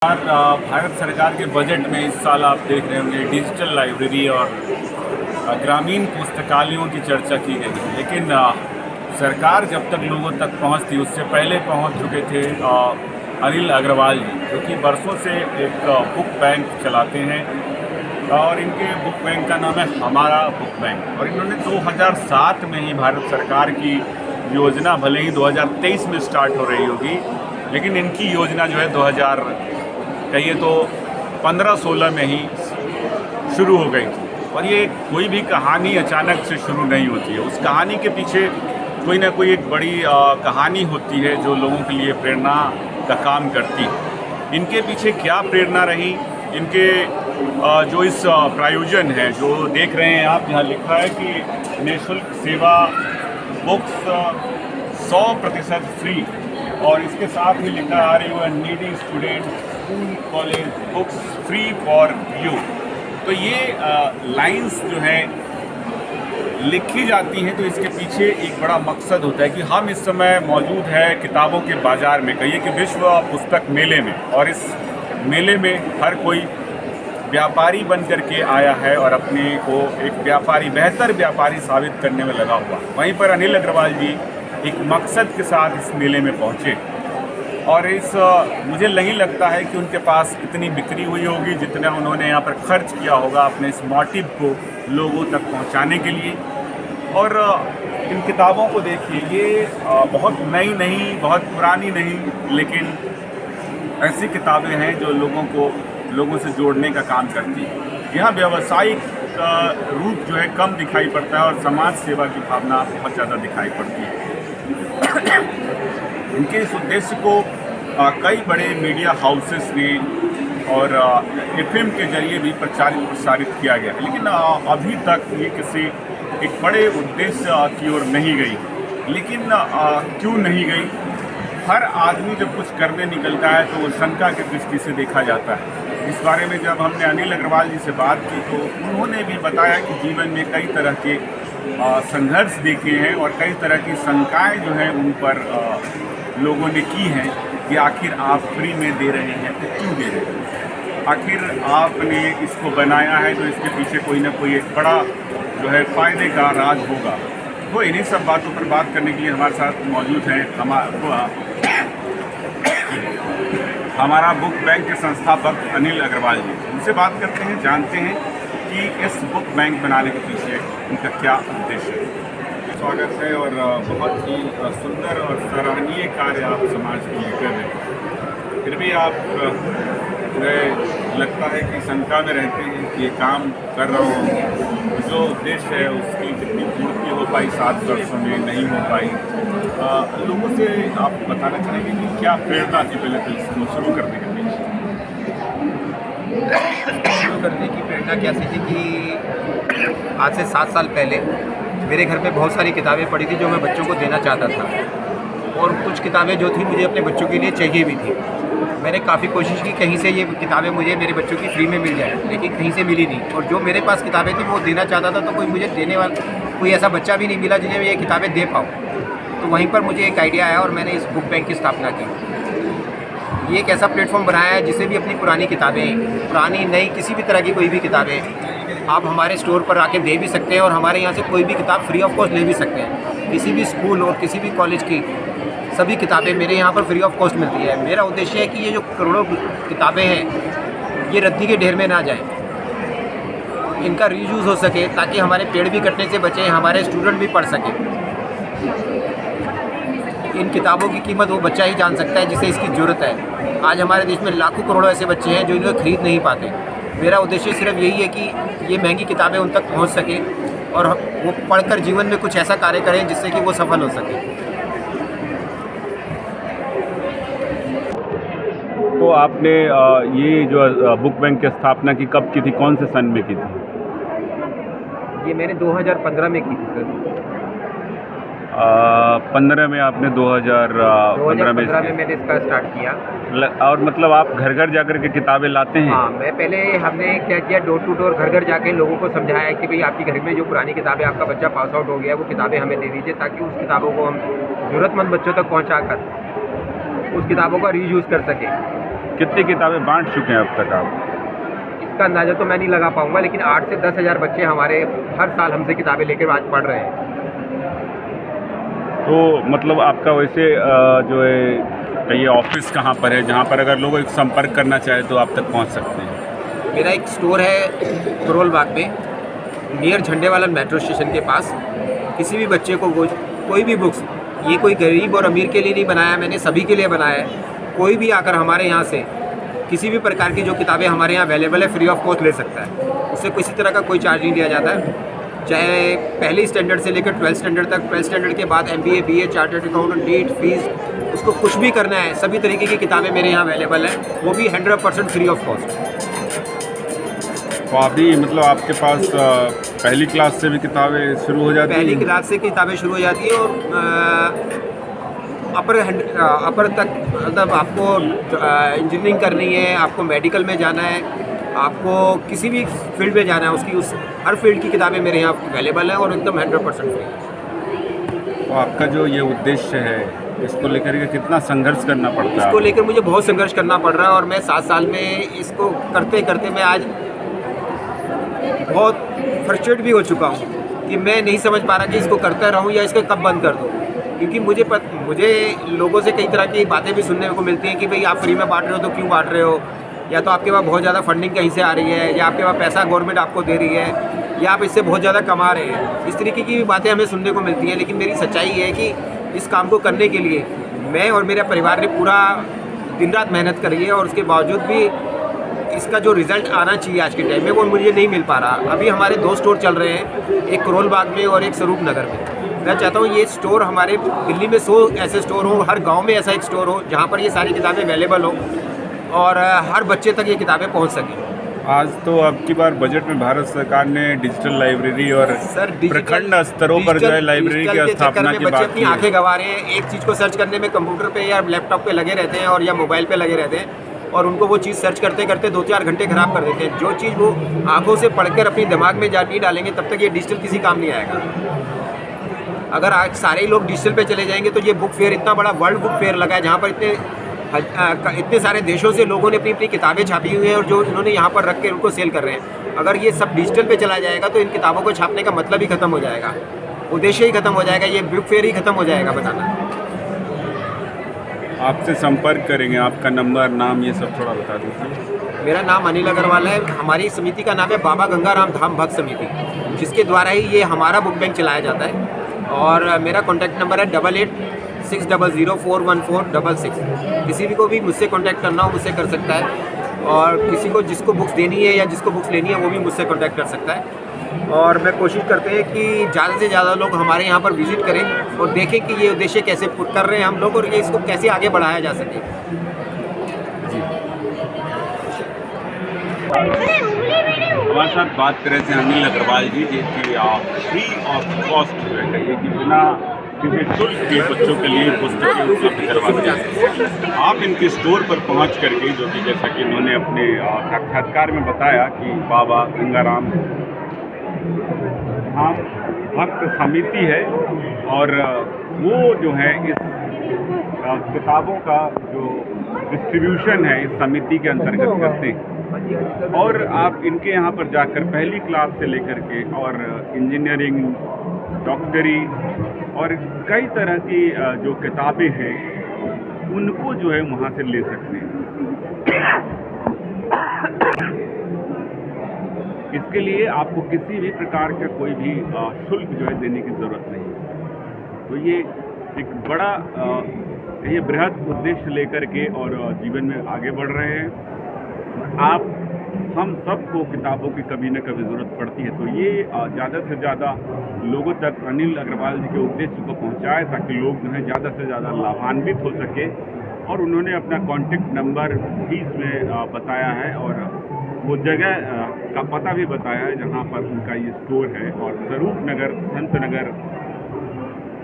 भारत सरकार के बजट में इस साल आप देख रहे होंगे डिजिटल लाइब्रेरी और ग्रामीण पुस्तकालयों की चर्चा की गई है। लेकिन सरकार जब तक लोगों तक पहुंचती उससे पहले पहुंच चुके थे अनिल अग्रवाल जी, जो कि बरसों से एक बुक बैंक चलाते हैं और इनके बुक बैंक का नाम है हमारा बुक बैंक। और इन्होंने 2007 में ही भारत सरकार की योजना, भले ही 2023 में स्टार्ट हो रही होगी, लेकिन इनकी योजना जो है 2000 कहिए तो 15-16 में ही शुरू हो गई थी। और ये कोई भी कहानी अचानक से शुरू नहीं होती है, उस कहानी के पीछे कोई ना कोई एक बड़ी कहानी होती है जो लोगों के लिए प्रेरणा का काम करती है। इनके पीछे क्या प्रेरणा रही, इनके जो इस प्रायोजन है जो देख रहे हैं आप, यहाँ लिखा है कि निःशुल्क सेवा, बुक्स 100% फ्री, और इसके साथ ही लिखा आ रही है needy student school college books free for you. तो ये लाइंस जो है लिखी जाती हैं तो इसके पीछे एक बड़ा मकसद होता है कि हम इस समय मौजूद है किताबों के बाज़ार में, कहिए कि विश्व पुस्तक मेले में, और इस मेले में हर कोई व्यापारी बन करके आया है और अपने को एक व्यापारी, बेहतर व्यापारी साबित करने में लगा हुआ। वहीं पर अनिल अग्रवाल जी एक मकसद के साथ इस मेले में पहुँचे और मुझे नहीं लगता है कि उनके पास इतनी बिक्री हुई होगी जितना उन्होंने यहाँ पर खर्च किया होगा अपने इस मोटिव को लोगों तक पहुँचाने के लिए। और इन किताबों को देखिए, ये बहुत नई नहीं, बहुत पुरानी नहीं, लेकिन ऐसी किताबें हैं जो लोगों से जोड़ने का काम करती है। यहाँ व्यावसायिक रूप जो है कम दिखाई पड़ता है और समाज सेवा की भावना बहुत ज़्यादा दिखाई पड़ती है। इनके इस उद्देश्य को कई बड़े मीडिया हाउसेस ने और एफएम के जरिए भी प्रसारित किया गया है, लेकिन अभी तक ये किसी एक बड़े उद्देश्य की ओर नहीं गई। लेकिन क्यों नहीं गई? हर आदमी जब कुछ करने निकलता है तो वो शंका की दृष्टि से देखा जाता है। इस बारे में जब हमने अनिल अग्रवाल जी से बात की तो उन्होंने भी बताया कि जीवन में कई तरह के संघर्ष देखे हैं और कई तरह की शंकाएं जो हैं उन पर लोगों ने की हैं कि आखिर आप फ्री में दे रहे हैं तो क्यों दे रहे हैं, आखिर आपने इसको बनाया है तो इसके पीछे कोई ना कोई एक बड़ा जो है फ़ायदे का राज होगा। वो इन्हीं सब बातों पर बात करने के लिए हमारे साथ मौजूद हैं हमारा बुक बैंक के संस्थापक अनिल अग्रवाल जी। उनसे बात करते हैं, जानते हैं कि इस बुक बैंक बनाने के पीछे उनका क्या उद्देश्य है। स्वागत है और बहुत ही सुंदर और सराहनीय कार्य आप समाज के लिए कर रहे हैं। फिर भी आप लगता है कि शंका में रहते हैं कि ये काम कर रहा हूँ, जो उद्देश्य है उसकी जितनी पूर्ति हो पाई 7 वर्षों में नहीं हो पाई। लोगों से आप बताना चाहेंगे कि क्या प्रेरणा थी पहले तो इसको शुरू करने के पीछे? शुरू करने की प्रेरणा कैसी थी कि आज से 7 साल पहले मेरे घर में बहुत सारी किताबें पड़ी थी जो मैं बच्चों को देना चाहता था, और कुछ किताबें जो थी मुझे अपने बच्चों के लिए चाहिए भी थी। मैंने काफ़ी कोशिश की कहीं से ये किताबें मुझे मेरे बच्चों की फ्री में मिल जाए, लेकिन कहीं से मिली नहीं। और जो मेरे पास किताबें थी वो देना चाहता था तो कोई मुझे देने वाला, कोई ऐसा बच्चा भी नहीं मिला जिन्हें मैं ये किताबें दे पाऊँ। तो वहीं पर मुझे एक आइडिया आया और मैंने इस बुक बैंक की स्थापना की। ये एक ऐसा प्लेटफॉर्म बनाया है जिसे भी अपनी पुरानी किताबें, पुरानी नई किसी भी तरह की कोई भी किताबें आप हमारे स्टोर पर आके दे भी सकते हैं और हमारे यहाँ से कोई भी किताब फ्री ऑफ कॉस्ट ले भी सकते हैं। किसी भी स्कूल और किसी भी कॉलेज की सभी किताबें मेरे यहाँ पर फ्री ऑफ कॉस्ट मिलती है। मेरा उद्देश्य है कि ये जो करोड़ों किताबें हैं ये रद्दी के ढेर में ना जाएं, इनका रीयूज़ हो सके ताकि हमारे पेड़ भी कटने से बचें, हमारे स्टूडेंट भी पढ़ सकें। इन किताबों की कीमत वो बच्चा ही जान सकता है जिसे इसकी ज़रूरत है। आज हमारे देश में लाखों करोड़ों ऐसे बच्चे हैं जो इन्हें खरीद नहीं पाते। मेरा उद्देश्य सिर्फ यही है कि ये महंगी किताबें उन तक पहुंच सके और वो पढ़कर जीवन में कुछ ऐसा कार्य करें जिससे कि वो सफल हो सके। तो आपने ये जो बुक बैंक की स्थापना की कब की थी, कौन से सन में की थी? ये मैंने 2015 में की थी सर। 15 में आपने 2015 में मैंने इसका स्टार्ट किया। और मतलब आप घर घर जाकर के किताबें लाते हैं? हाँ, मैं पहले हमने क्या किया, डोर टू डोर घर घर जाके लोगों को समझाया कि भाई आपके घर में जो पुरानी किताबें, आपका बच्चा पास आउट हो गया है, वो किताबें हमें दे दीजिए ताकि उस किताबों को हम ज़रूरतमंद बच्चों तक पहुँचा कर उस किताबों का रीयूज़ कर सकें। कितनी किताबें बांट चुके हैं अब तक आप? इसका अंदाज़ा तो मैं नहीं लगा पाऊँगा, लेकिन 8 से 10 हज़ार बच्चे हमारे हर साल हमसे किताबें लेकर आज पढ़ रहे हैं। तो मतलब आपका वैसे जो है ये ऑफिस कहाँ पर है, जहाँ पर अगर लोग एक संपर्क करना चाहे तो आप तक पहुँच सकते हैं? मेरा एक स्टोर है करोल बाग में, नियर झंडेवाला मेट्रो स्टेशन के पास। किसी भी बच्चे को कोई भी बुक्स, ये कोई गरीब और अमीर के लिए नहीं बनाया मैंने, सभी के लिए बनाया है। कोई भी आकर हमारे यहाँ से किसी भी प्रकार की जो किताबें हमारे यहाँ अवेलेबल है फ्री ऑफ कॉस्ट ले सकता है। उससे किसी तरह का कोई चार्ज नहीं लिया जाता है, चाहे पहली स्टैंडर्ड से लेकर 12th स्टैंडर्ड तक। 12th स्टैंडर्ड के बाद MBA, BA, chartered accountant, NEET, fees, उसको कुछ भी करना है, सभी तरीके की किताबें मेरे यहाँ अवेलेबल हैं, वो भी 100% फ्री ऑफ कॉस्ट। तो अभी मतलब आपके पास पहली क्लास से भी किताबें शुरू हो जाती हैं? पहली क्लास से किताबें शुरू हो जाती है और अपर तक, मतलब आपको इंजीनियरिंग करनी है, आपको मेडिकल में जाना है, आपको किसी भी फील्ड में जाना है, उस हर फील्ड की किताबें मेरे यहाँ अवेलेबल हैं और एकदम 100% फ्री। तो आपका जो ये उद्देश्य है, इसको लेकर के कितना संघर्ष करना पड़ता है? इसको लेकर मुझे बहुत संघर्ष करना पड़ रहा है और मैं 7 साल में इसको करते करते मैं आज बहुत फ्रस्ट्रेट भी हो चुका हूँ कि मैं नहीं समझ पा रहा कि इसको करता रहूँ या इसको कब बंद कर दूँ। क्योंकि मुझे लोगों से कई तरह की बातें भी सुनने को मिलती हैं कि भाई आप फ्री में बांट रहे हो तो क्यों बांट रहे हो, या तो आपके पास बहुत ज़्यादा फंडिंग कहीं से आ रही है, या आपके पास पैसा गवर्नमेंट आपको दे रही है, या आप इससे बहुत ज़्यादा कमा रहे हैं। इस तरीके की भी बातें हमें सुनने को मिलती हैं, लेकिन मेरी सच्चाई है कि इस काम को करने के लिए मैं और मेरा परिवार ने पूरा दिन रात मेहनत करी है और उसके बावजूद भी इसका जो रिज़ल्ट आना चाहिए आज के टाइम में वो मुझे नहीं मिल पा रहा। अभी हमारे 2 स्टोर चल रहे हैं, एक करोल बाग में और एक स्वरूप नगर में। मैं चाहता हूँ ये स्टोर हमारे दिल्ली में 100 ऐसे स्टोर हो, हर गांव में ऐसा एक स्टोर हो जहाँ पर ये सारी किताबें अवेलेबल हो और हर बच्चे तक ये किताबें पहुँच सकें। आज तो अब की बार बजट में भारत सरकार ने डिजिटल लाइब्रेरी और प्रखंड स्तरों पर जो है लाइब्रेरी की स्थापना की बात अपनी आंखें गंवा रहे हैं। एक चीज़ को सर्च करने में कंप्यूटर पे या लैपटॉप पे लगे रहते हैं और या मोबाइल पे लगे रहते हैं और उनको वो चीज़ सर्च करते करते 2-4 घंटे खराब कर देते हैं। जो चीज़ वो आंखों से पढ़कर अपनी दिमाग में नहीं डालेंगे तब तक ये डिजिटल किसी काम नहीं आएगा। अगर आज सारे लोग डिजिटल पे चले जाएंगे तो ये बुक फेयर, इतना बड़ा वर्ल्ड बुक फेयर लगा है जहाँ पर इतने सारे देशों से लोगों ने अपनी अपनी किताबें छापी हुई हैं और जो इन्होंने यहाँ पर रख के उनको सेल कर रहे हैं। अगर ये सब डिजिटल पे चला जाएगा तो इन किताबों को छापने का मतलब ही खत्म हो जाएगा, उद्देश्य ही खत्म हो जाएगा, ये बुक फेयर ही खत्म हो जाएगा बताना। आपसे संपर्क करेंगे, आपका नंबर, नाम, ये सब थोड़ा बता दीजिए। मेरा नाम अनिल अग्रवाल है। हमारी समिति का नाम है बाबा गंगाराम धाम भक्त समिति, जिसके द्वारा ही ये हमारा बुक बैंक चलाया जाता है। और मेरा कॉन्टैक्ट नंबर है 8860041466। किसी भी को भी मुझसे कॉन्टैक्ट करना हो मुझसे कर सकता है और किसी को जिसको बुक्स देनी है या जिसको बुक्स लेनी है वो भी मुझसे कॉन्टैक्ट कर सकता है। और मैं कोशिश करते हैं कि ज़्यादा से ज़्यादा लोग हमारे यहाँ पर विज़िट करें और देखें कि ये उद्देश्य कैसे कर रहे हैं हम लोग और ये इसको कैसे आगे बढ़ाया जा सके। हमारे साथ बात कर रहे थे अनिल अग्रवाल जी, जो कि फ्री ऑफ कॉस्ट जो है कहिए कि बिना किसी शुल्क के बच्चों के लिए पुस्तकें उपलब्ध करवाते हैं। आप इनके स्टोर पर पहुंच करके, जो कि जैसा कि इन्होंने अपने साक्षात्कार में बताया कि बाबा गंगाराम धाम भक्त समिति है और वो जो है इस किताबों का जो डिस्ट्रीब्यूशन है इस समिति के अंतर्गत करते हैं। और आप इनके यहाँ पर जाकर पहली क्लास से लेकर के और इंजीनियरिंग, डॉक्टरी और कई तरह की जो किताबें हैं उनको जो है वहाँ से ले सकते हैं। इसके लिए आपको किसी भी प्रकार का कोई भी शुल्क जो है देने की ज़रूरत नहीं। तो ये एक बड़ा ये बृहद उद्देश्य लेकर के और जीवन में आगे बढ़ रहे हैं। हम सबको किताबों की कभी न कभी ज़रूरत पड़ती है, तो ये ज़्यादा से ज़्यादा लोगों तक अनिल अग्रवाल जी के उद्देश्य को पहुंचाए ताकि लोग जो है ज़्यादा से ज़्यादा लाभान्वित हो सके। और उन्होंने अपना कॉन्टेक्ट नंबर भी इसमें बताया है और वो जगह का पता भी बताया है जहाँ पर उनका ये स्टोर है। और स्वरूप नगर, संत नगर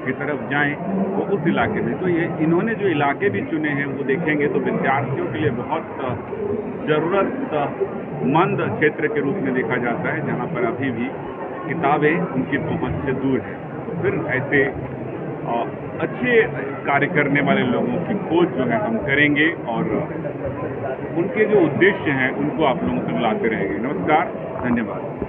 की तरफ जाएं तो उस इलाके में, तो ये इन्होंने जो इलाके भी चुने हैं वो देखेंगे तो विद्यार्थियों के लिए बहुत ज़रूरतमंद क्षेत्र के रूप में देखा जाता है, जहाँ पर अभी भी किताबें उनकी पहुंच से दूर हैं। तो फिर ऐसे अच्छे कार्य करने वाले लोगों की खोज जो है हम करेंगे और उनके जो उद्देश्य हैं उनको आप लोगों तक लाते रहेंगे। नमस्कार, धन्यवाद।